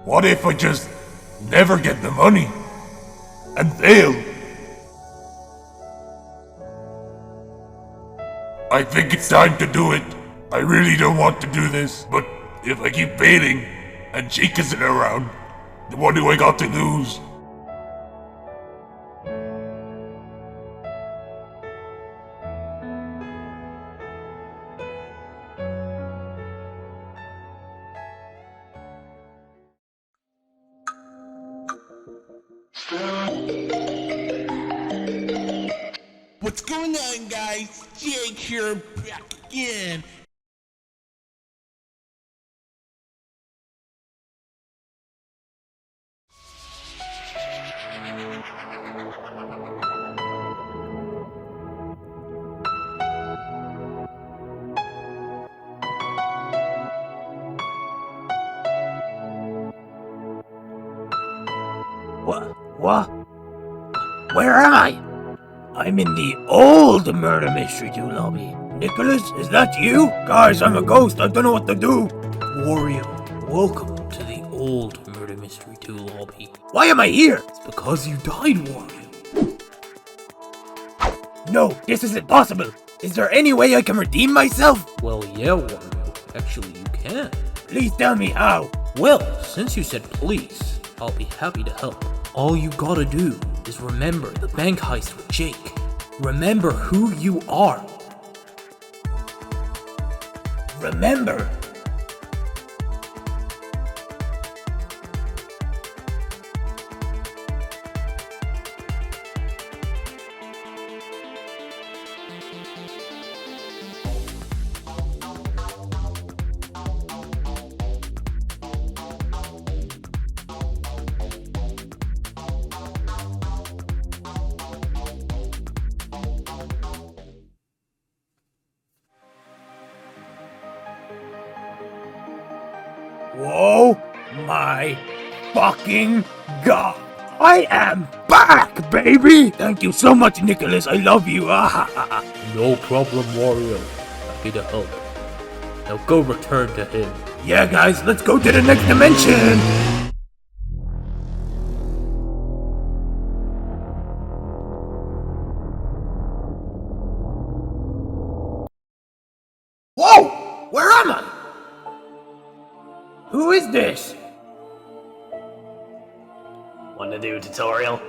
What if I just never get the money and fail? I think it's time to do it. I really don't want to do this, but if I keep failing and Jake isn't around, then what do I got to lose? What's going on, guys? Jake here, back again. What? Where am I? I'm in the old Murder Mystery 2 lobby. Nicholas, is that you? Guys, I'm a ghost. I don't know what to do. Wario, welcome to the old Murder Mystery 2 lobby. Why am I here? It's because you died, Wario. No, this isn't possible. Is there any way I can redeem myself? Well, yeah, Wario. Actually, you can. Please tell me how. Well, since you said please, I'll be happy to help. All you gotta do is remember the bank heist with Jake. Remember who you are. Remember. Whoa my fucking god! I am back, baby! Thank you so much, Nicholas. I love you. No problem, Wario. Happy to help. Now go return to him. Yeah, guys, let's go to the next dimension! Whoa! Where am I? Who is this? Want to do a tutorial?